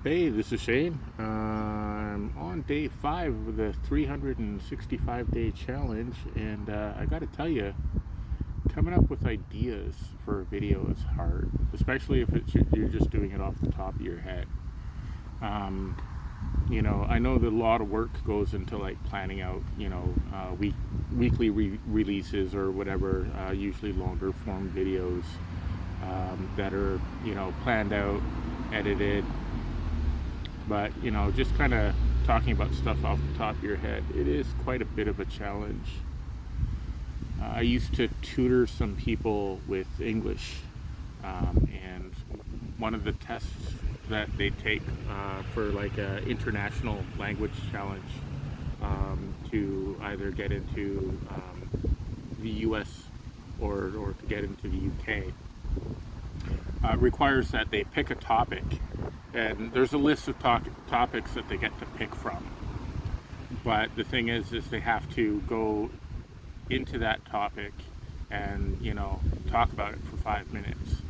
Hey, this is Shane. I'm on day 5 of the 365-day challenge, and I got to tell you, coming up with ideas for a video is hard, especially if you're just doing it off the top of your head. Um, I know that a lot of work goes into like planning out, weekly releases or whatever, usually longer form videos that are, planned out, edited. But, just kind of talking about stuff off the top of your head, it is quite a bit of a challenge. I used to tutor some people with English, and one of the tests that they take for like an international language challenge to either get into the US or to get into the UK requires that they pick a topic, and there's a list of topics that they get to pick from. But the thing is they have to go into that topic and talk about it for 5 minutes,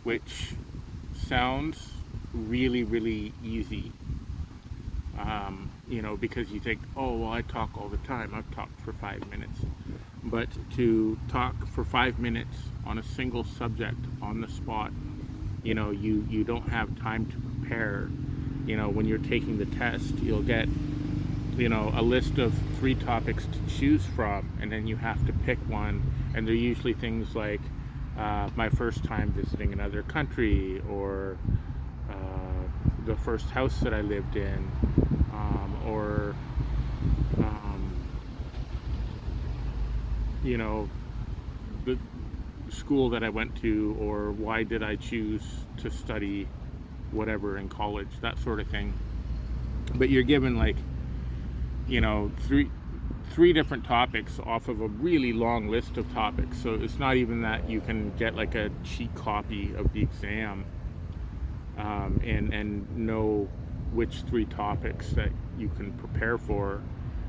which sounds really really easy. Because you think, oh well, I talk all the time. I've talked for 5 minutes. But to talk for 5 minutes on a single subject on the spot, you don't have time to prepare. When you're taking the test, you'll get a list of 3 topics to choose from, and then you have to pick one. And they're usually things like my first time visiting another country, or the first house that I lived in, or um, the school that I went to, or why did I choose to study whatever in college, that sort of thing. But you're given like three different topics off of a really long list of topics, so it's not even that you can get like a cheat copy of the exam and know which 3 topics that you can prepare for,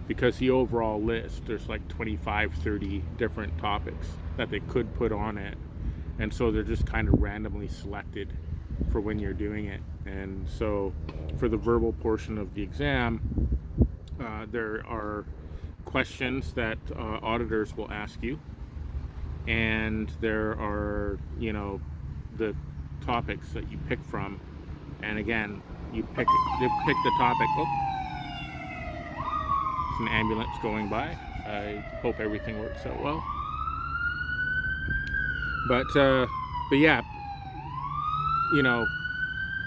because the overall list, there's like 25-30 different topics that they could put on it, and so they're just kind of randomly selected for when you're doing it. And so for the verbal portion of the exam, there are questions that auditors will ask you, and there are the topics that you pick from. And again, you pick the topic. Oh, it's an ambulance going by. I hope everything works out well. But yeah, you know,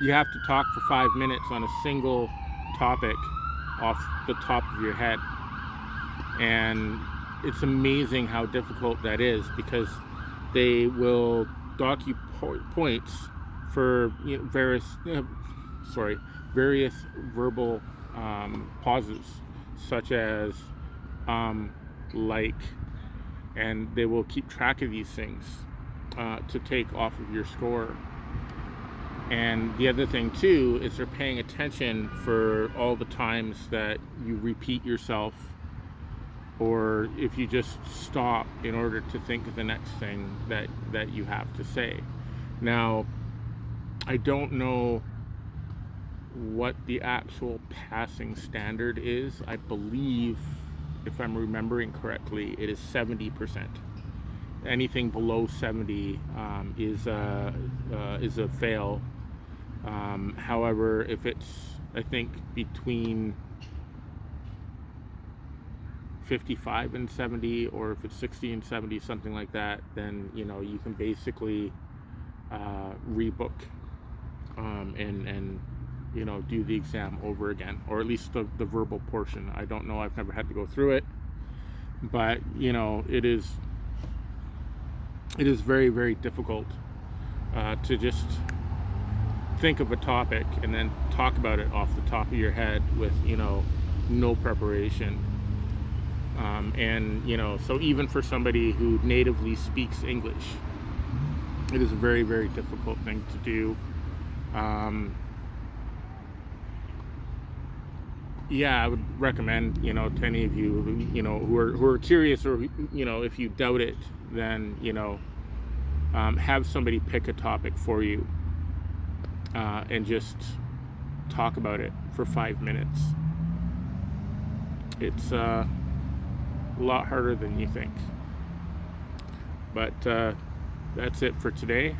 you have to talk for 5 minutes on a single topic off the top of your head, and it's amazing how difficult that is, because they will dock you points for various verbal pauses, such as um, like, and they will keep track of these things to take off of your score. And the other thing too is they're paying attention for all the times that you repeat yourself, or if you just stop in order to think of the next thing that you have to say. Now, I don't know what the actual passing standard is. I believe, if I'm remembering correctly, it is 70%. Anything below 70 is a fail. However, if it's, I think, between 55 and 70, or if it's 60 and 70, something like that, then you can basically rebook and do the exam over again, or at least the verbal portion. I don't know, I've never had to go through it, but it is very very difficult to just think of a topic and then talk about it off the top of your head with no preparation. And so even for somebody who natively speaks English, it is a very very difficult thing to do. Yeah, I would recommend to any of you who are curious, or if you doubt it, then have somebody pick a topic for you, and just talk about it for 5 minutes. It's a lot harder than you think. But that's it for today.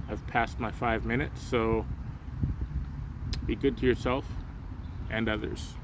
I've passed my 5 minutes, so be good to yourself and others.